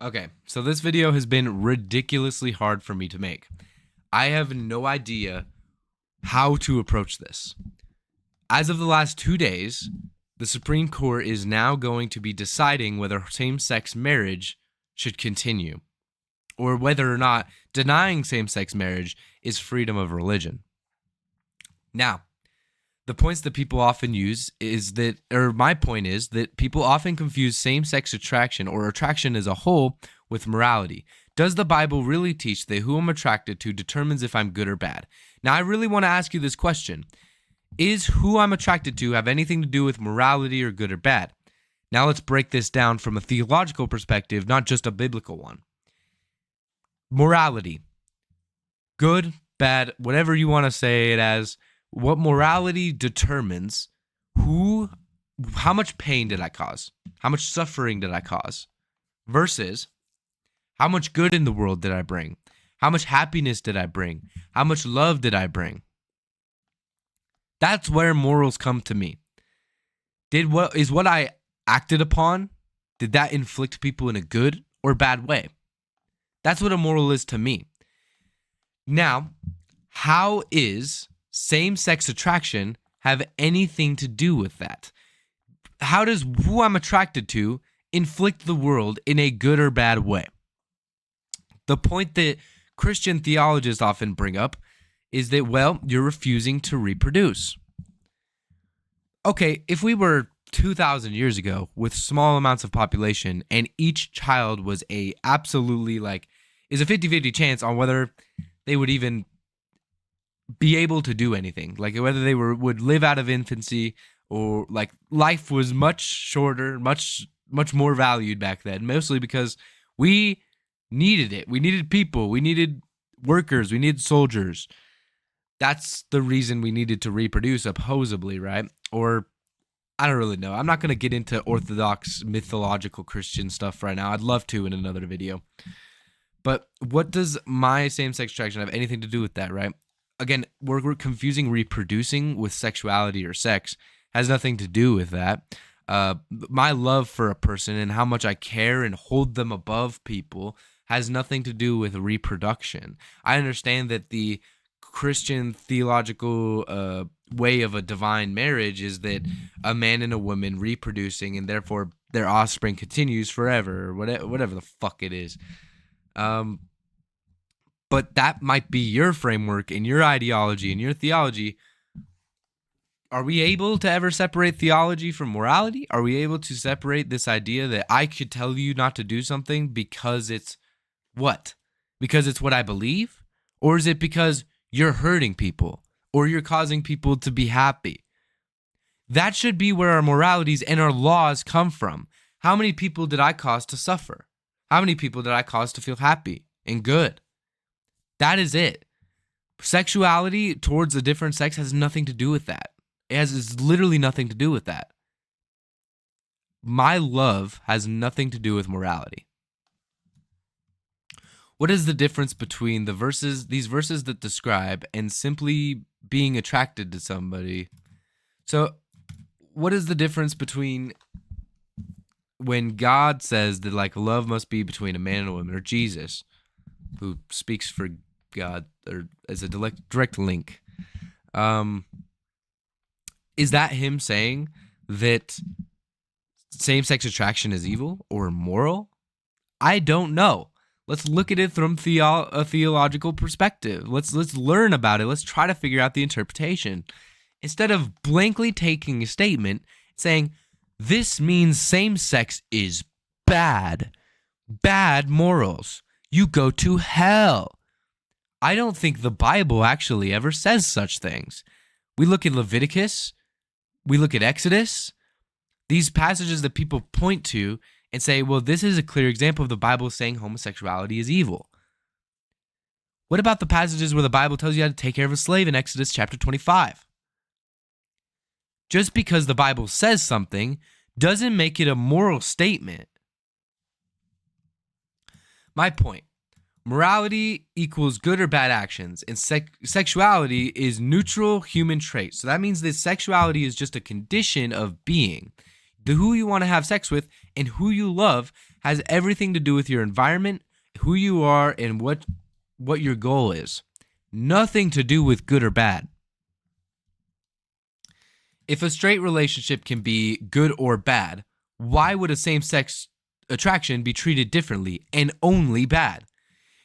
Okay, so this video has been ridiculously hard for me to make. I have no idea how to approach this. As of the last 2 days, the Supreme Court is now going to be deciding whether same-sex marriage should continue, or whether or not denying same-sex marriage is freedom of religion. Now, the points that people often use is that, or my point is that people often confuse same-sex attraction or attraction as a whole with morality. Does the Bible really teach that who I'm attracted to determines if I'm good or bad? Now, I really want to ask you this question. Is who I'm attracted to have anything to do with morality or good or bad? Now let's break this down from a theological perspective, not just a biblical one. Morality. Good, bad, whatever you want to say it as. What morality determines how much pain did I cause? How much suffering did I cause? Versus how much good in the world did I bring? How much happiness did I bring? How much love did I bring? That's where morals come to me. What I acted upon, did that inflict people in a good or bad way? That's what a moral is to me. Now, how is same-sex attraction have anything to do with that? How does who I'm attracted to inflict the world in a good or bad way? The point that Christian theologians often bring up is that, well, you're refusing to reproduce. Okay, if we were 2,000 years ago with small amounts of population and each child was is a 50-50 chance on whether they would even be able to do anything, like whether they would live out of infancy, or like life was much shorter, much more valued back then, mostly because we needed it. We needed people, we needed workers, we needed soldiers. That's the reason we needed to reproduce, supposedly, right? Or I don't really know. I'm not going to get into orthodox mythological Christian stuff right now. I'd love to in another video. But what does my same-sex attraction have anything to do with that, right? Again, we're confusing reproducing with sexuality or sex. Has nothing to do with that. My love for a person and how much I care and hold them above people has nothing to do with reproduction. I understand that the Christian theological way of a divine marriage is that a man and a woman reproducing and therefore their offspring continues forever, or whatever the fuck it is. But that might be your framework and your ideology and your theology. Are we able to ever separate theology from morality? Are we able to separate this idea that I could tell you not to do something because it's what? Because it's what I believe? Or is it because you're hurting people or you're causing people to be happy? That should be where our moralities and our laws come from. How many people did I cause to suffer? How many people did I cause to feel happy and good? That is it. Sexuality towards a different sex has nothing to do with that. It's literally nothing to do with that. My love has nothing to do with morality. What is the difference between these verses that describe and simply being attracted to somebody? So, what is the difference between when God says that like love must be between a man and a woman, or Jesus, who speaks for God, or as a direct link? Is that him saying that same-sex attraction is evil or immoral? I don't know. Let's look at it from a theological perspective. Let's learn about it. Let's try to figure out the interpretation. Instead of blankly taking a statement saying, this means same-sex is bad. Bad morals. You go to hell. I don't think the Bible actually ever says such things. We look at Leviticus. We look at Exodus. These passages that people point to and say, well, this is a clear example of the Bible saying homosexuality is evil. What about the passages where the Bible tells you how to take care of a slave in Exodus chapter 25? Just because the Bible says something doesn't make it a moral statement. My point. Morality equals good or bad actions, and sexuality is neutral human traits. So that means that sexuality is just a condition of being. who you want to have sex with and who you love has everything to do with your environment, who you are, and what your goal is. Nothing to do with good or bad. If a straight relationship can be good or bad, why would a same-sex attraction be treated differently and only bad?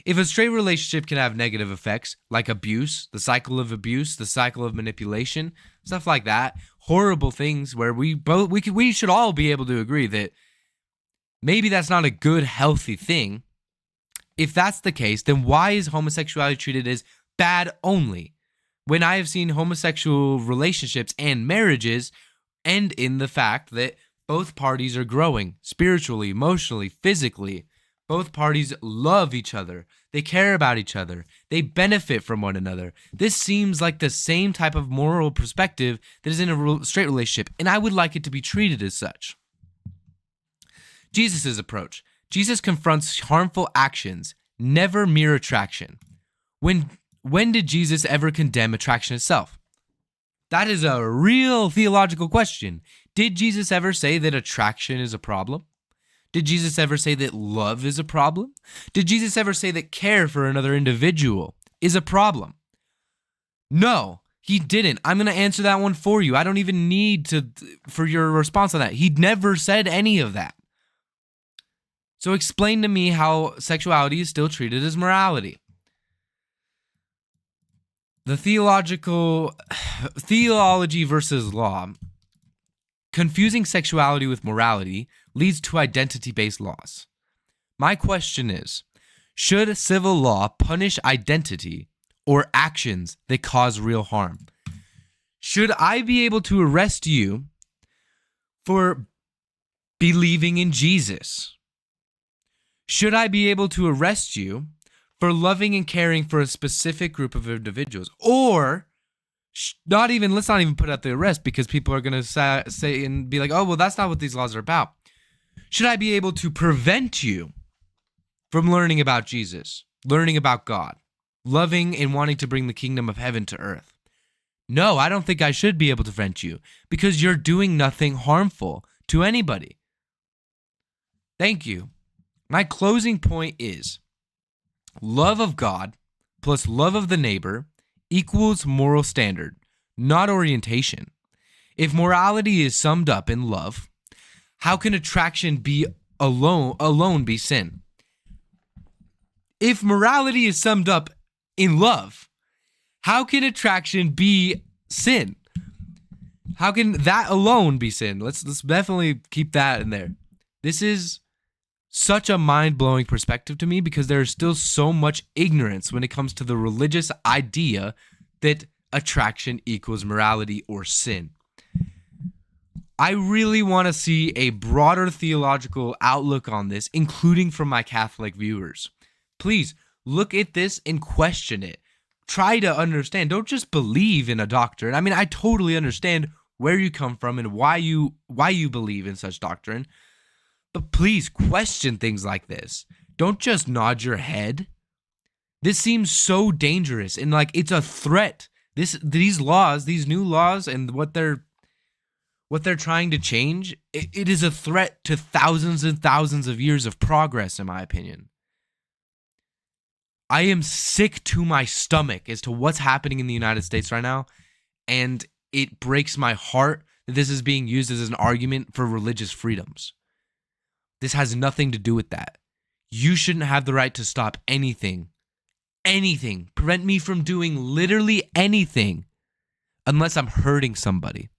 If a straight relationship can have negative effects like abuse, the cycle of manipulation, stuff like that, horrible things where we should all be able to agree that maybe that's not a good, healthy thing. If that's the case, then why is homosexuality treated as bad only? When I have seen homosexual relationships and marriages end in the fact that both parties are growing spiritually, emotionally, physically. Both parties love each other. They care about each other. They benefit from one another. This seems like the same type of moral perspective that is in a straight relationship, and I would like it to be treated as such. Jesus' approach. Jesus confronts harmful actions, never mere attraction. When did Jesus ever condemn attraction itself? That is a real theological question. Did Jesus ever say that attraction is a problem? Did Jesus ever say that love is a problem? Did Jesus ever say that care for another individual is a problem? No, he didn't. I'm going to answer that one for you. I don't even need for your response on that. He never said any of that. So explain to me how sexuality is still treated as morality. The theology versus law. Confusing sexuality with morality leads to identity-based laws. My question is, should civil law punish identity or actions that cause real harm? Should I be able to arrest you for believing in Jesus? Should I be able to arrest you for loving and caring for a specific group of individuals? Or let's not even put out the arrest, because people are going to say and be like, oh, well, that's not what these laws are about. Should I be able to prevent you from learning about Jesus, learning about God, loving and wanting to bring the kingdom of heaven to earth? No, I don't think I should be able to prevent you, because you're doing nothing harmful to anybody. Thank you. My closing point is love of God plus love of the neighbor equals moral standard, not orientation. If morality is summed up in love, how can attraction be alone be sin? If morality is summed up in love, how can attraction be sin? How can that alone be sin? Let's definitely keep that in there. This is such a mind-blowing perspective to me, because there is still so much ignorance when it comes to the religious idea that attraction equals morality or sin. I really want to see a broader theological outlook on this, including from my Catholic viewers. Please look at this and question it. Try to understand. Don't just believe in a doctrine. I mean, I totally understand where you come from and why you believe in such doctrine. But please question things like this. Don't just nod your head. This seems so dangerous, and like it's a threat. These laws, these new laws, and what they're trying to change, it is a threat to thousands and thousands of years of progress, in my opinion. I am sick to my stomach as to what's happening in the United States right now, and it breaks my heart that this is being used as an argument for religious freedoms. This has nothing to do with that. You shouldn't have the right to stop anything, prevent me from doing literally anything unless I'm hurting somebody.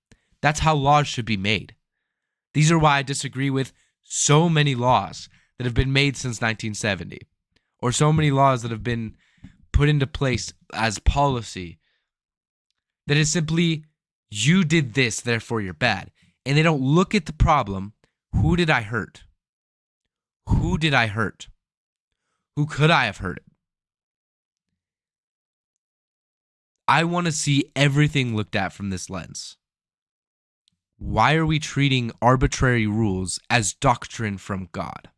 That's how laws should be made. These are why I disagree with so many laws that have been made since 1970, or so many laws that have been put into place as policy that is simply, you did this, therefore you're bad. And they don't look at the problem. Who did I hurt? Who did I hurt? Who could I have hurt? I want to see everything looked at from this lens. Why are we treating arbitrary rules as doctrine from God?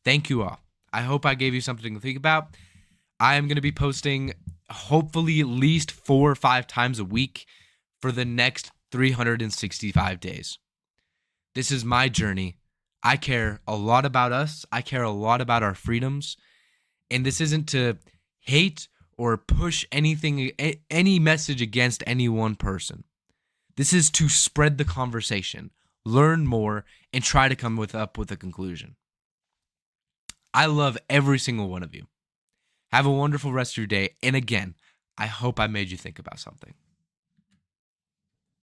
Thank you all. I hope I gave you something to think about. I am going to be posting hopefully at least 4 or 5 times a week for the next 365 days. This is my journey. I care a lot about us. I care a lot about our freedoms. And this isn't to hate or push any message against any one person. This is to spread the conversation, learn more, and try to come up with a conclusion. I love every single one of you. Have a wonderful rest of your day. And again, I hope I made you think about something.